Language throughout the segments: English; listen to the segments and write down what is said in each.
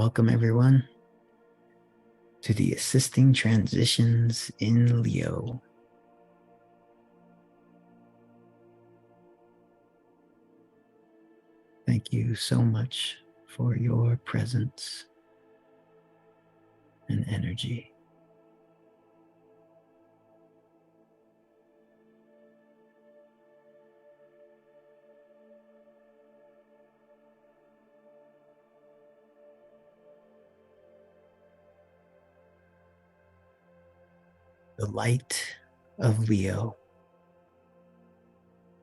Welcome, everyone, to the Assisting Transitions in Leo. Thank you so much for your presence and energy. The light of Leo,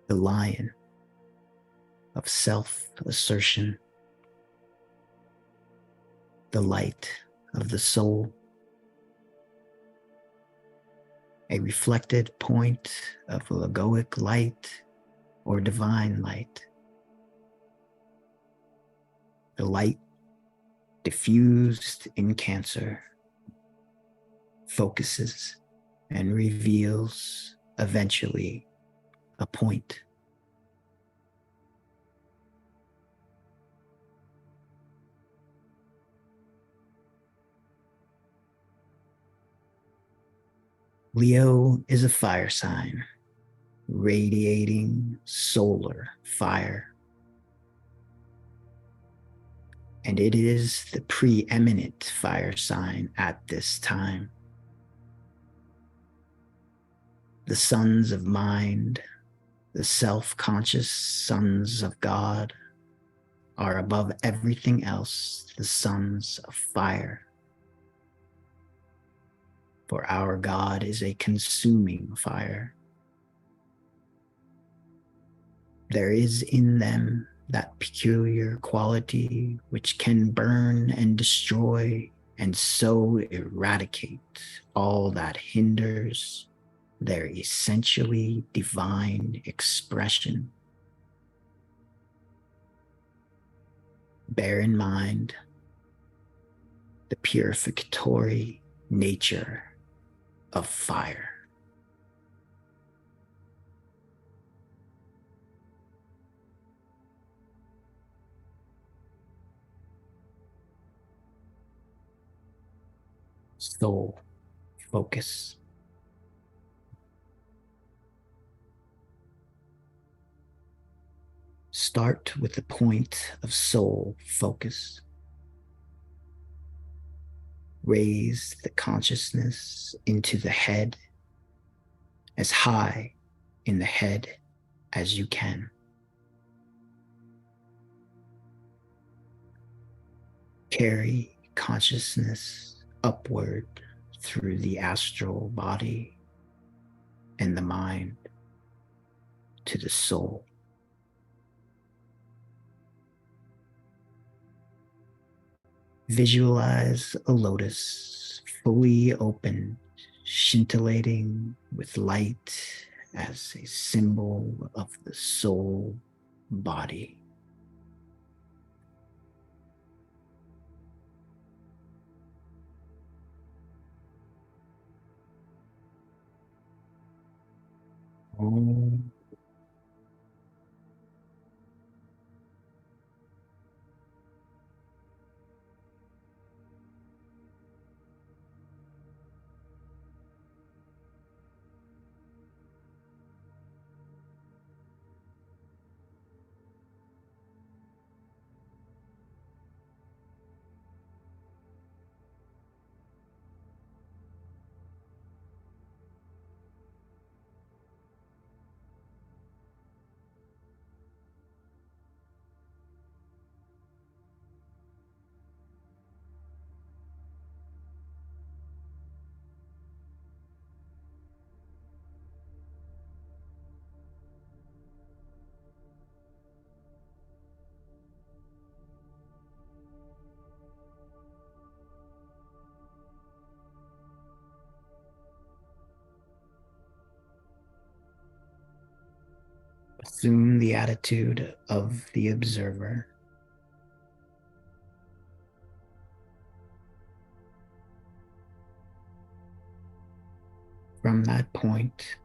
the lion of self-assertion, the light of the soul, a reflected point of logoic light or divine light. The light diffused in Cancer focuses and reveals eventually a point. Leo is a fire sign, radiating solar fire. And it is the preeminent fire sign at this time. The sons of mind, the self-conscious sons of God, are above everything else the sons of fire. For our God is a consuming fire. There is in them that peculiar quality which can burn and destroy and so eradicate all that hinders their essentially divine expression. Bear in mind the purificatory nature of fire. Soul focus. Start with the point of soul focus. Raise the consciousness into the head, as high in the head as you can. Carry consciousness upward through the astral body and the mind to the soul. Visualize a lotus fully open, scintillating with light as a symbol of the soul body. Om. Assume the attitude of the observer. From that point,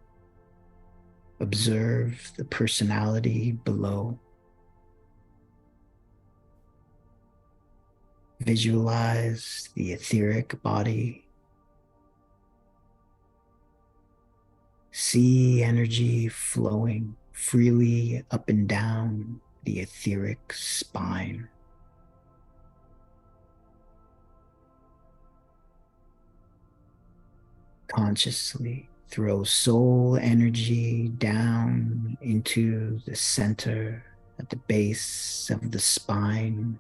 observe the personality below. Visualize the etheric body. See energy flowing freely up and down the etheric spine. Consciously throw soul energy down into the center at the base of the spine,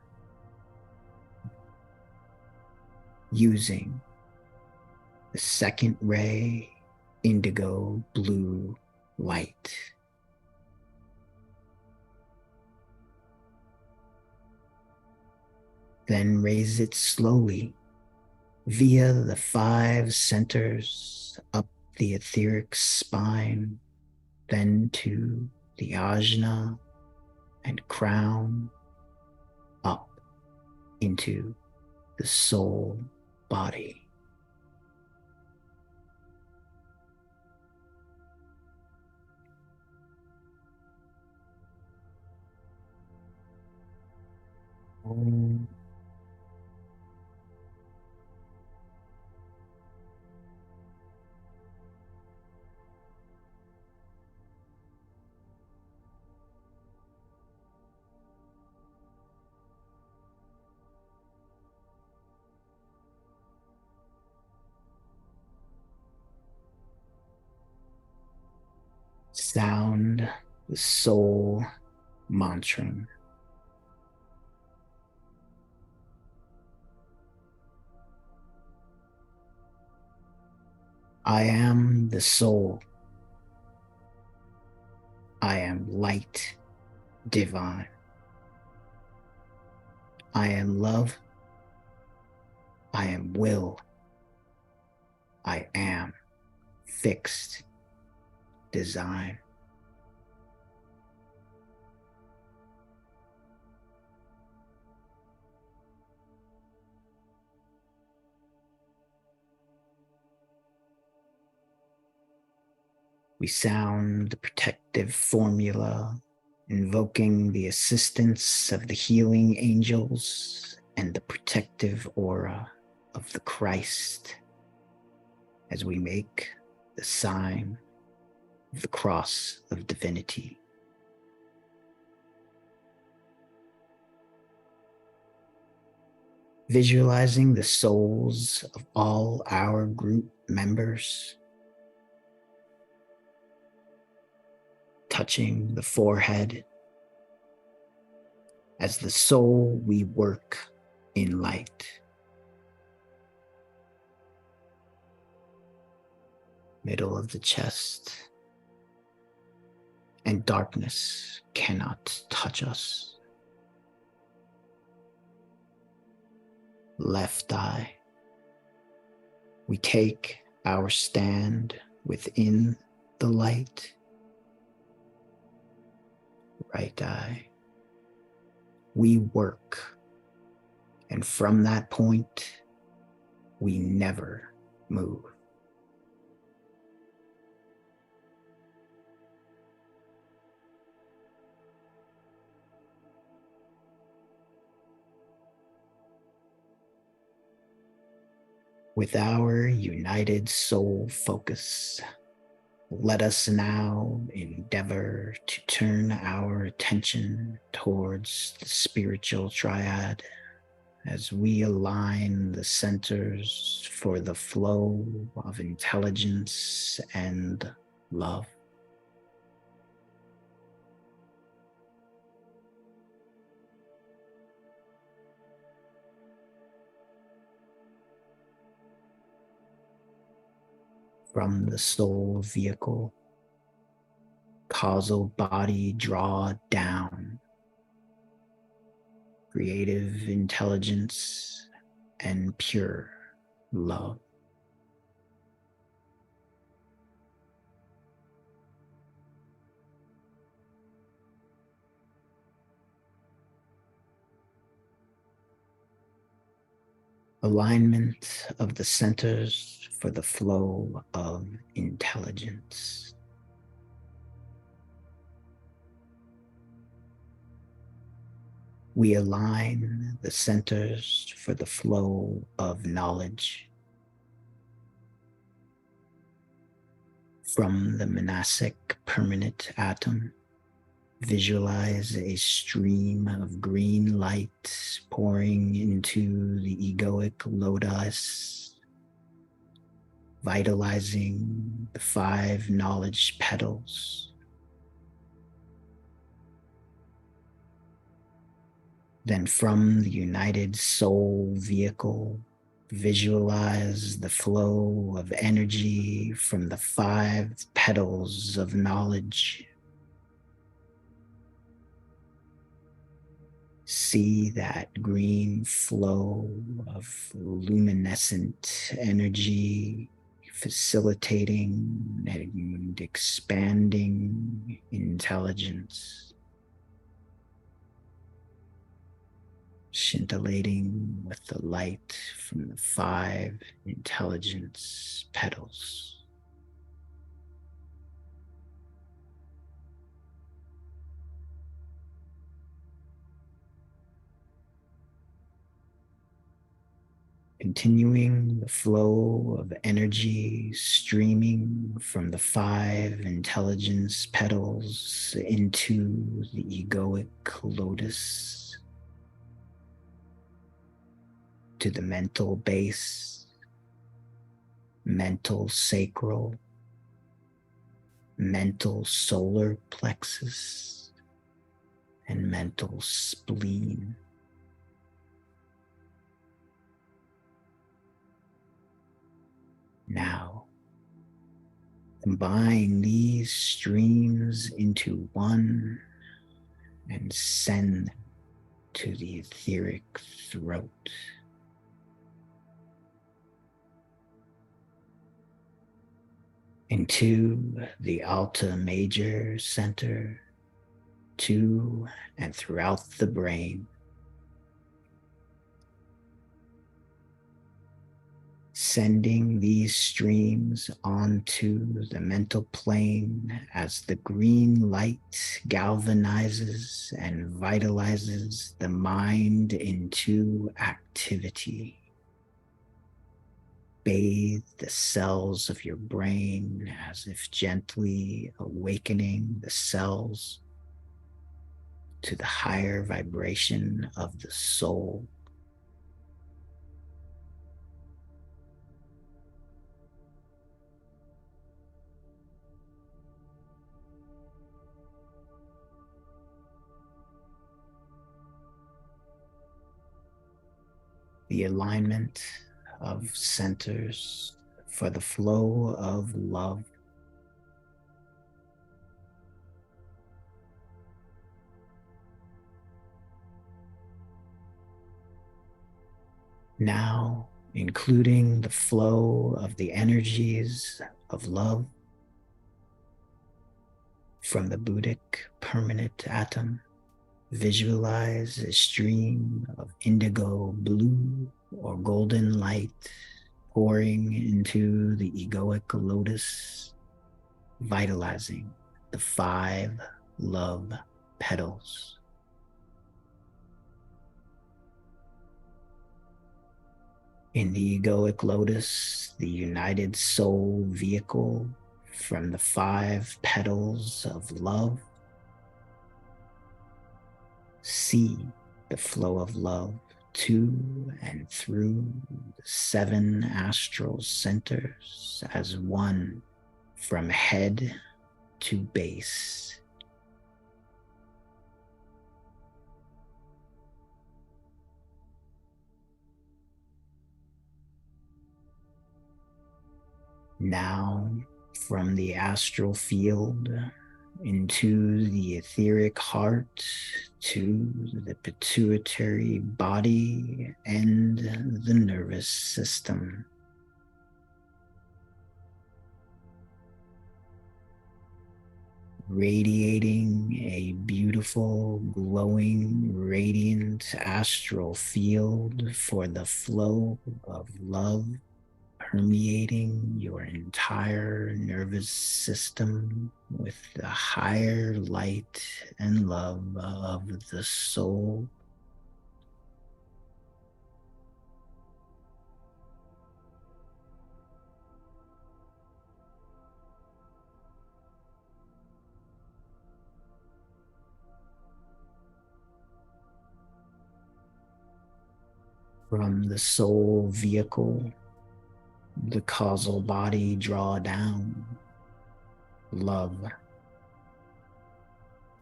using the second ray indigo blue light. Then raise it slowly via the 5 centers up the etheric spine, then to the ajna and crown, up into the soul body. Sound the soul mantra. I am the soul. I am light divine. I am love. I am will. I am fixed design. We sound the protective formula, invoking the assistance of the healing angels and the protective aura of the Christ as we make the sign of the cross of divinity. Visualizing the souls of all our group members, touching the forehead. As the soul, we work in light. Middle of the chest, and darkness cannot touch us. Left eye, we take our stand within the light. Right eye, we work, and from that point, we never move. With our united soul focus, let us now endeavor to turn our attention towards the spiritual triad as we align the centers for the flow of intelligence and love. From the soul vehicle, causal body draw down, creative intelligence and pure love. Alignment of the centers for the flow of intelligence. We align the centers for the flow of knowledge from the monastic permanent atom. Visualize a stream of green light pouring into the egoic lotus, vitalizing the 5 knowledge petals. Then from the united soul vehicle, visualize the flow of energy from the 5 petals of knowledge. See that green flow of luminescent energy facilitating and expanding intelligence, scintillating with the light from the 5 intelligence petals. Continuing the flow of energy streaming from the 5 intelligence petals into the egoic lotus, to the mental base, mental sacral, mental solar plexus, and mental spleen. Now, combine these streams into one and send to the etheric throat. Into the Alta Major Center, to and throughout the brain. Sending these streams onto the mental plane as the green light galvanizes and vitalizes the mind into activity. Bathe the cells of your brain as if gently awakening the cells to the higher vibration of the soul. The alignment of centers for the flow of love. Now, including the flow of the energies of love from the Buddhic permanent atom. Visualize a stream of indigo blue or golden light pouring into the egoic lotus, vitalizing the 5 love petals. In the egoic lotus, the united soul vehicle from the 5 petals of love, see the flow of love to and through the 7 astral centers as one from head to base. Now, from the astral field into the etheric heart to the pituitary body and the nervous system. Radiating a beautiful, glowing, radiant astral field for the flow of love permeating your entire nervous system with the higher light and love of the soul. From the soul vehicle, the causal body, draw down love,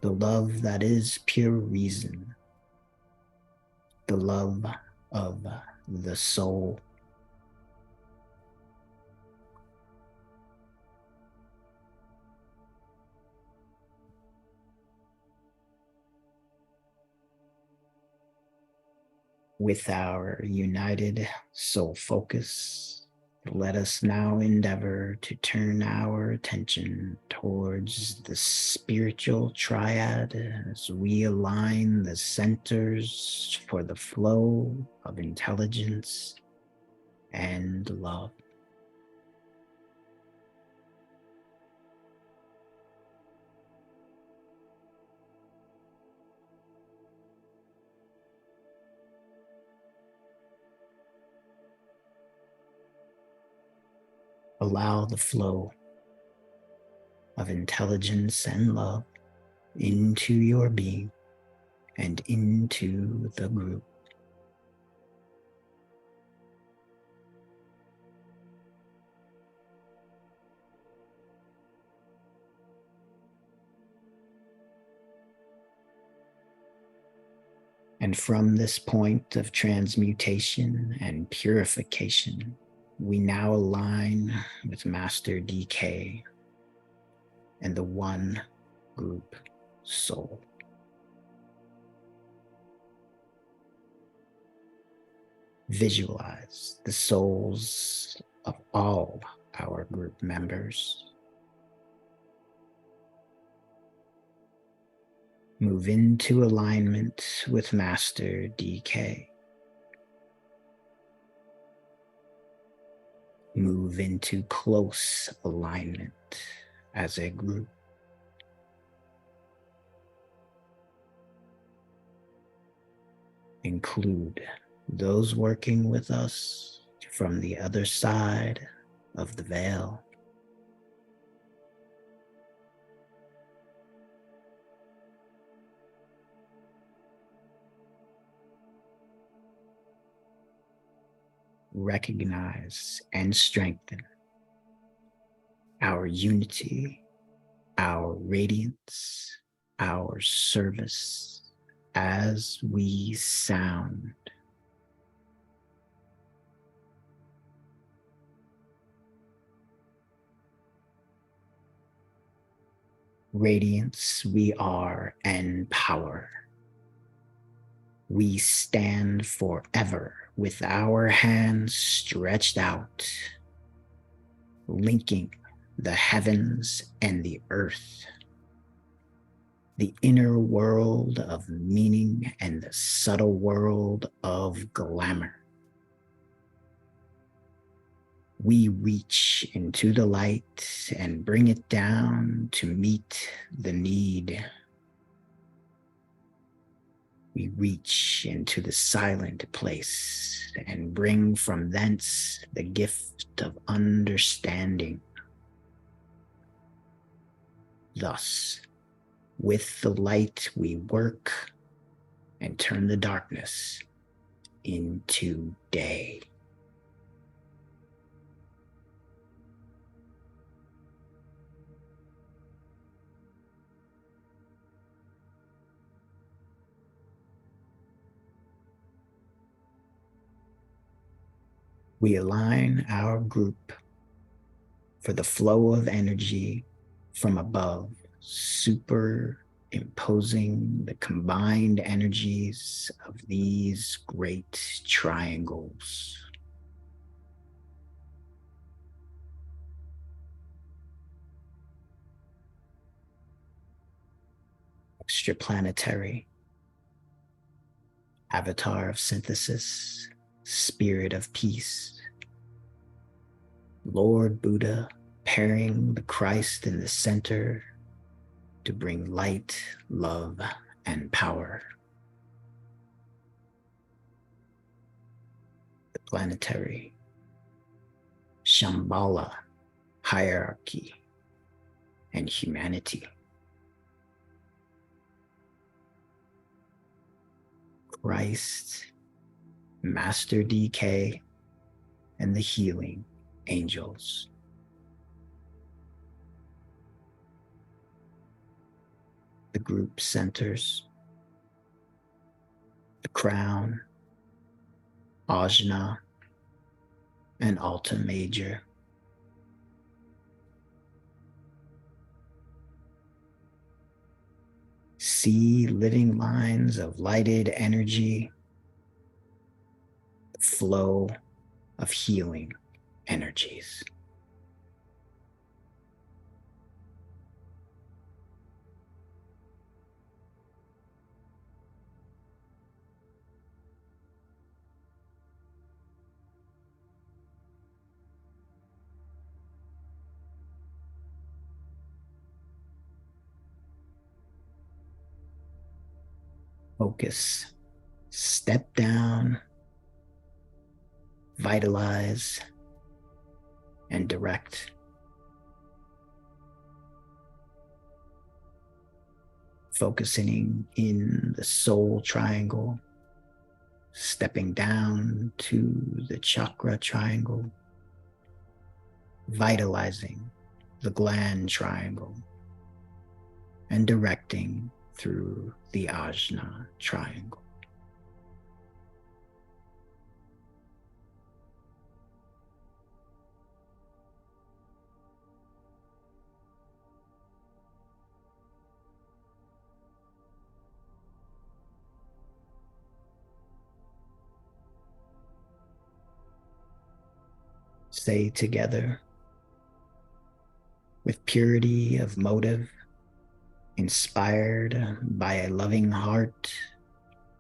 the love that is pure reason, the love of the soul. With our united soul focus, let us now endeavor to turn our attention towards the spiritual triad as we align the centers for the flow of intelligence and love. Allow the flow of intelligence and love into your being and into the group. And from this point of transmutation and purification, we now align with Master DK and the one group soul. Visualize the souls of all our group members. Move into alignment with Master DK. Move into close alignment as a group. Include those working with us from the other side of the veil. Recognize and strengthen our unity, our radiance, our service as we sound. Radiance we are and power. We stand forever with our hands stretched out, linking the heavens and the earth, the inner world of meaning and the subtle world of glamour. We reach into the light and bring it down to meet the need. We reach into the silent place and bring from thence the gift of understanding. Thus, with the light we work and turn the darkness into day. We align our group for the flow of energy from above, superimposing the combined energies of these great triangles. Extraplanetary, avatar of synthesis, spirit of peace, Lord Buddha pairing the Christ in the center to bring light, love, and power. The planetary, Shambhala, hierarchy, and humanity. Christ Master DK, and the healing angels. The group centers the crown, Ajna, and Alta Major. See living lines of lighted energy, flow of healing energies. Focus, step down, vitalize, and direct. Focusing in the soul triangle, stepping down to the chakra triangle, vitalizing the gland triangle, and directing through the Ajna triangle. Say together, with purity of motive, inspired by a loving heart,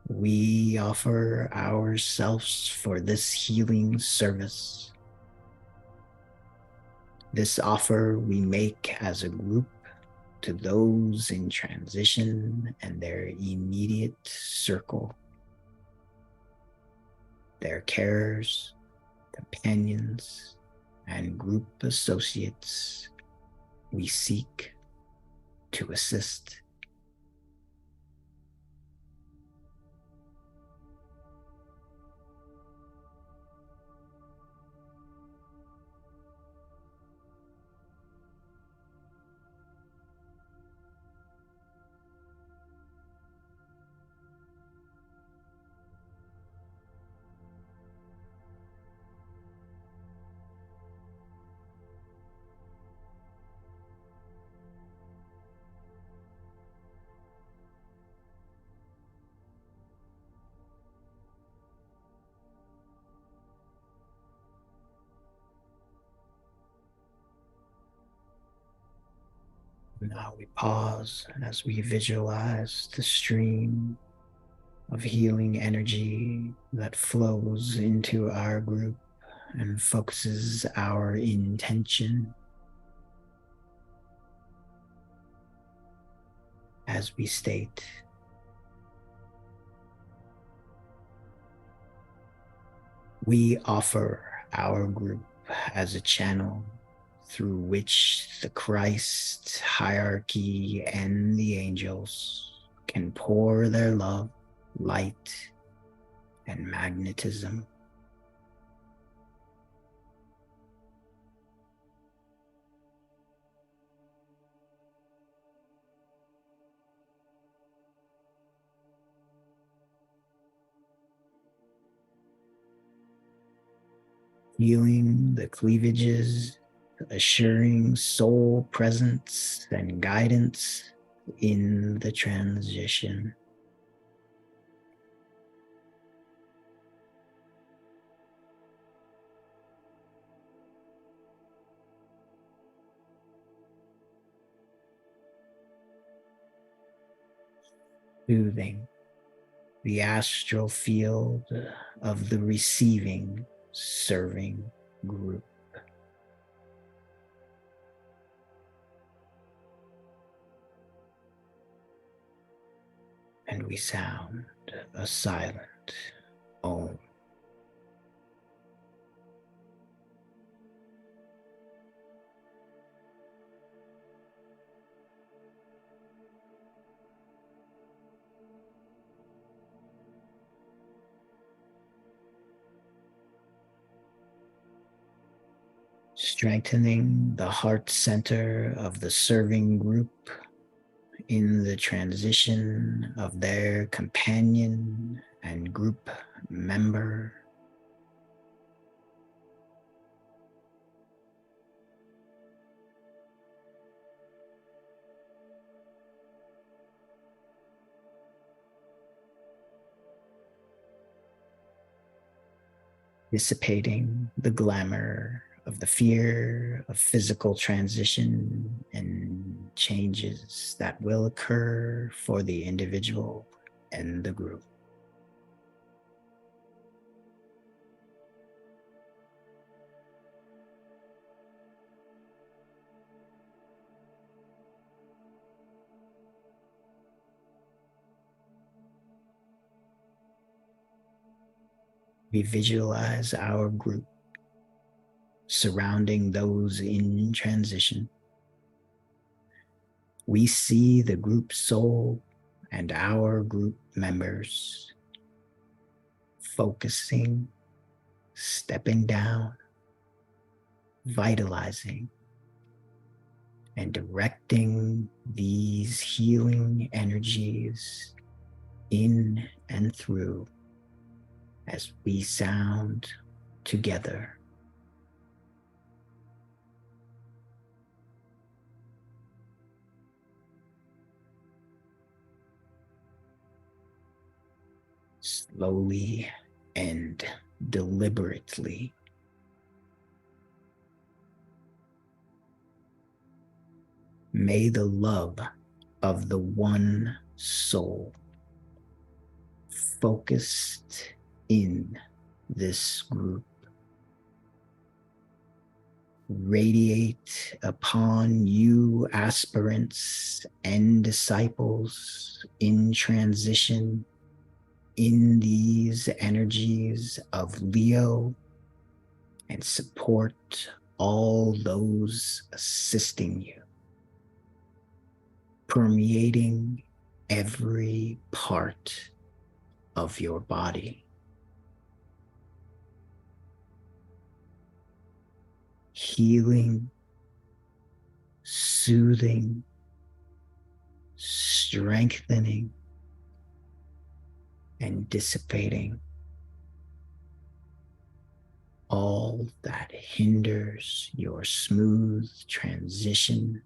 we offer ourselves for this healing service. This offer we make as a group to those in transition and their immediate circle, their carers, companions, and group associates we seek to assist. Now we pause as we visualize the stream of healing energy that flows into our group and focuses our intention as we state, we offer our group as a channel through which the Christ hierarchy and the angels can pour their love, light, and magnetism. Healing the cleavages, assuring soul presence and guidance in the transition. Soothing the astral field of the receiving, serving group. And we sound a silent Om. strengthening the heart center of the serving group in the transition of their companion and group member. Dissipating the glamour of the fear of physical transition and changes that will occur for the individual and the group. We visualize our group surrounding those in transition. We see the group soul and our group members focusing, stepping down, vitalizing, and directing these healing energies in and through as we sound together. Slowly and deliberately. May the love of the one soul focused in this group radiate upon you, aspirants and disciples in transition, in these energies of Leo, and support all those assisting you, permeating every part of your body. Healing, soothing, strengthening, and dissipating all that hinders your smooth transition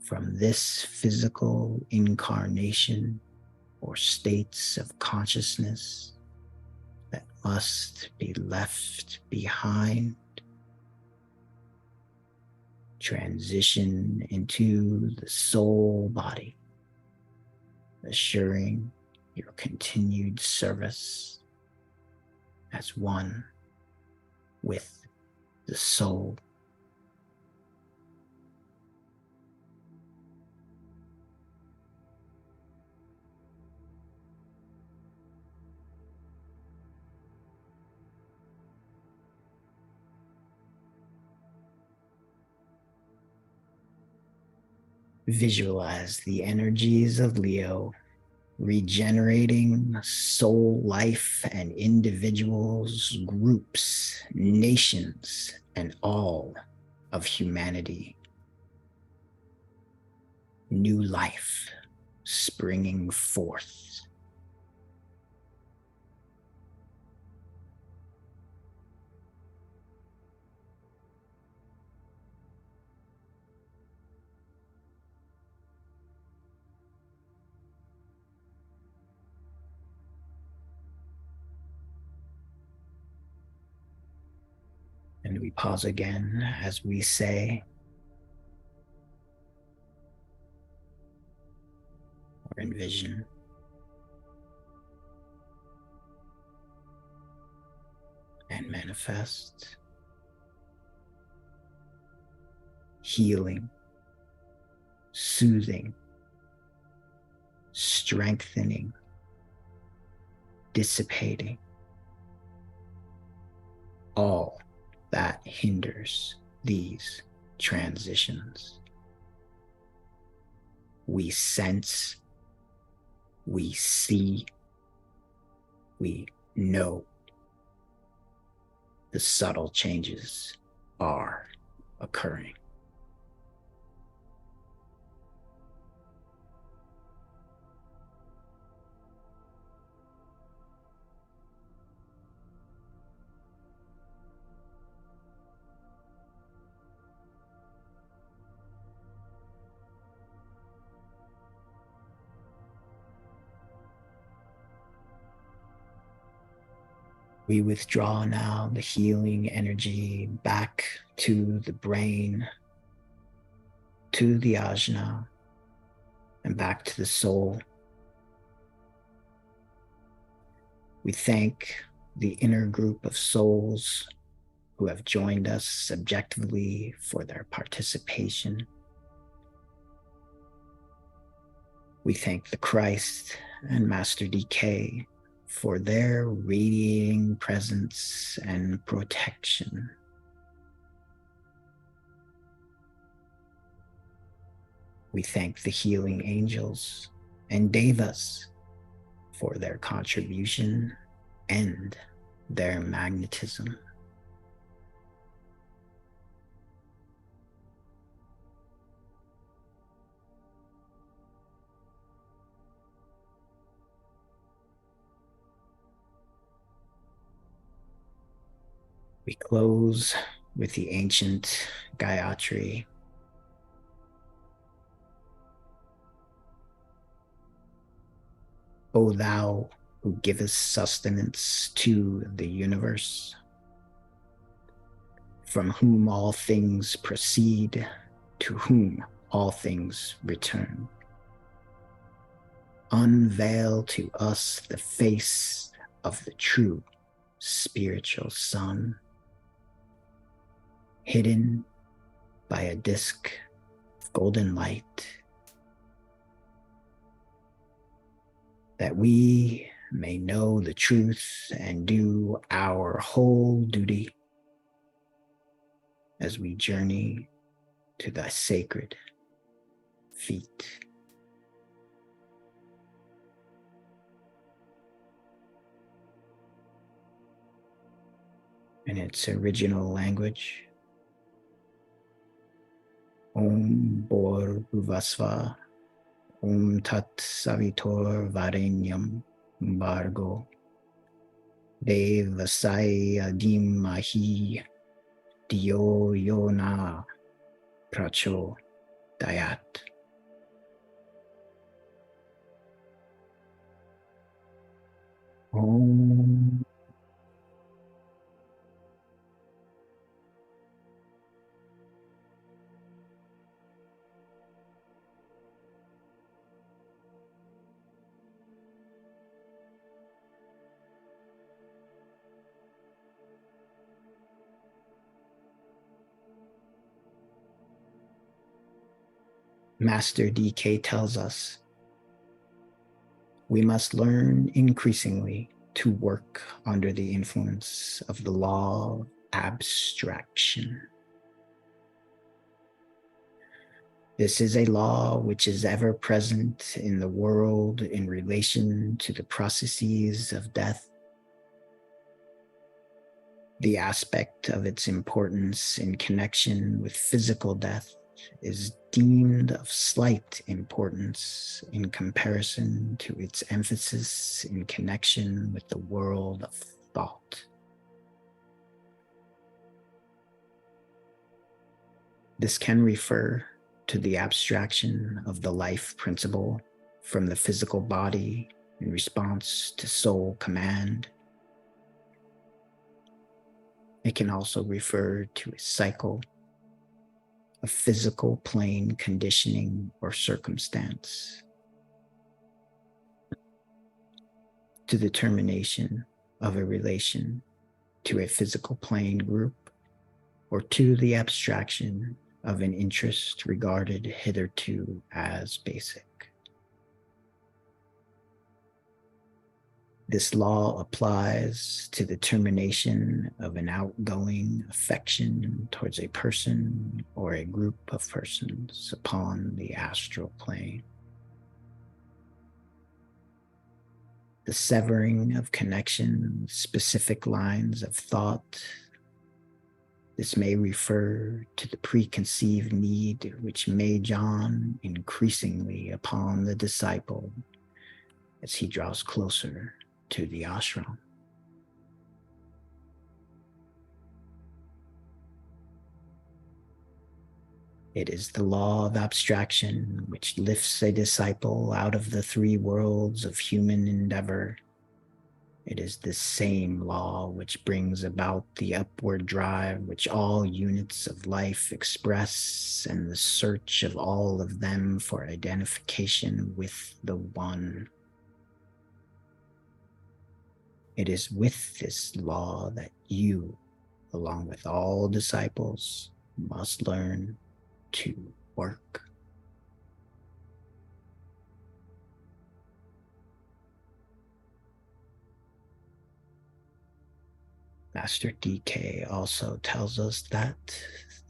from this physical incarnation or states of consciousness that must be left behind. Transition into the soul body, assuring your continued service as one with the soul. Visualize the energies of Leo regenerating soul life and individuals, groups, nations, and all of humanity. New life springing forth. And we pause again as we say or envision. And manifest healing, soothing, strengthening, dissipating all that hinders these transitions. We sense, we see, we know the subtle changes are occurring. We withdraw now the healing energy back to the brain, to the ajna, and back to the soul. We thank the inner group of souls who have joined us subjectively for their participation. We thank the Christ and Master DK for their radiating presence and protection. We thank the healing angels and devas for their contribution and their magnetism. We close with the ancient Gayatri. O thou who givest sustenance to the universe, from whom all things proceed, to whom all things return. Unveil to us the face of the true spiritual sun, hidden by a disk of golden light, that we may know the truth and do our whole duty as we journey to thy sacred feet. In its original language, Om Bor Bhuvasva, Om Tat Savitor Varenyam Bargo Devasaya Dhimahi Dio Yona Pracho Dayat. Om. Master DK tells us we must learn increasingly to work under the influence of the law of abstraction. This is a law which is ever present in the world in relation to the processes of death. The aspect of its importance in connection with physical death is deemed of slight importance in comparison to its emphasis in connection with the world of thought. This can refer to the abstraction of the life principle from the physical body in response to soul command. It can also refer to a cycle of physical plane conditioning or circumstance, to the termination of a relation to a physical plane group, or to the abstraction of an interest regarded hitherto as basic. This law applies to the termination of an outgoing affection towards a person or a group of persons upon the astral plane. The severing of connection with specific lines of thought This may refer to the preconceived need which may dawn increasingly upon the disciple as he draws closer to the ashram. It is the law of abstraction which lifts a disciple out of the three worlds of human endeavor. It is this same law which brings about the upward drive which all units of life express, and the search of all of them for identification with the One. It is with this law that you, along with all disciples, must learn to work. Master DK also tells us that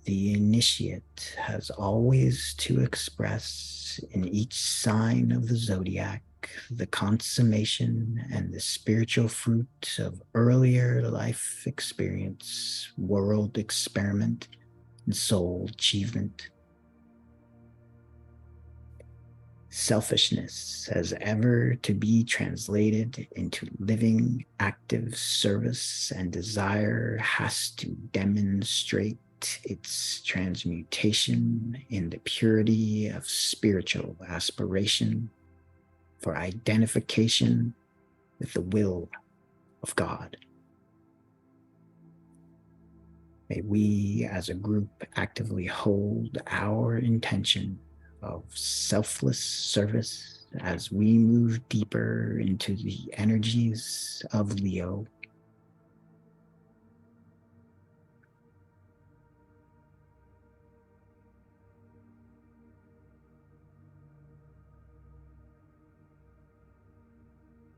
the initiate has always to express in each sign of the zodiac the consummation and the spiritual fruit of earlier life experience, world experiment, and soul achievement. Selfishness has ever to be translated into living, active service, and desire has to demonstrate its transmutation in the purity of spiritual aspiration for identification with the will of God. May we as a group actively hold our intention of selfless service as we move deeper into the energies of Leo.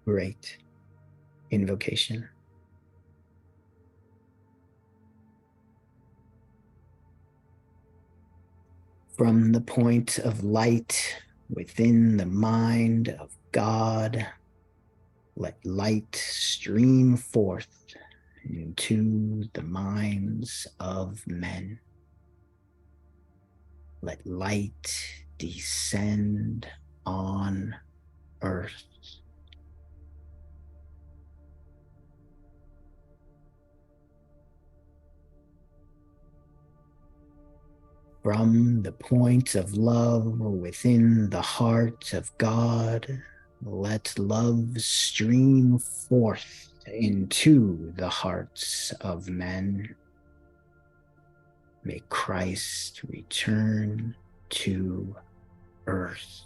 Great invocation. From the point of light within the mind of God, let light stream forth into the minds of men. Let light descend on earth. From the point of love within the heart of God, let love stream forth into the hearts of men. May Christ return to earth.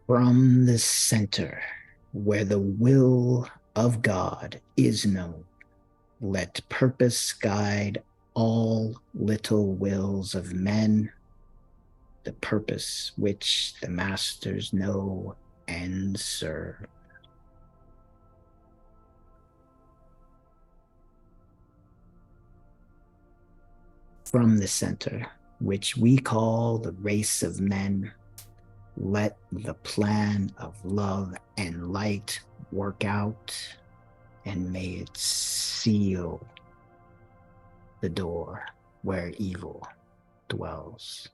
From the center, where the will of God is known, let purpose guide all little wills of men, the purpose which the masters know and serve. From the center, which we call the race of men, let the plan of love and light work out, and may it seal the door where evil dwells.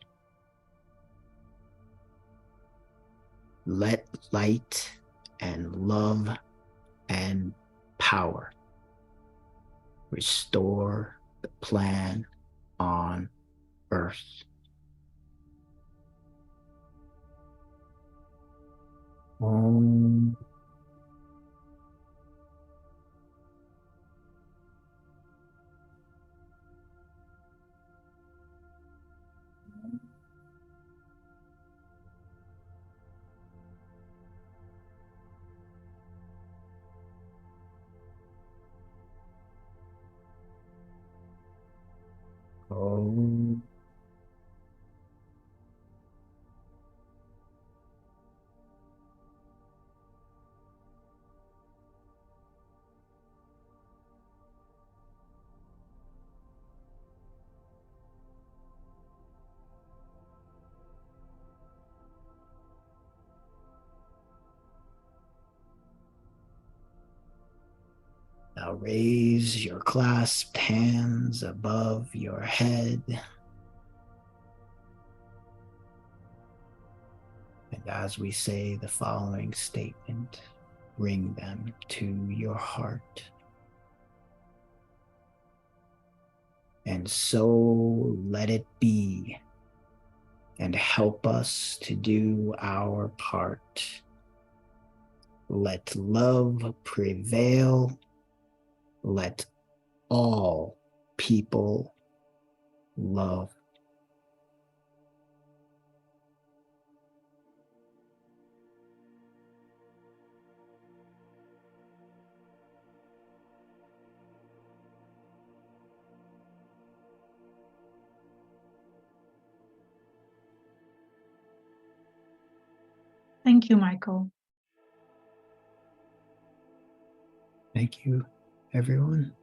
Let light and love and power restore the plan on earth. Om. Om. Now raise your clasped hands above your head. And as we say the following statement, bring them to your heart. And so let it be, and help us to do our part. Let love prevail. Let all people love. Thank you, Michael. Thank you, everyone.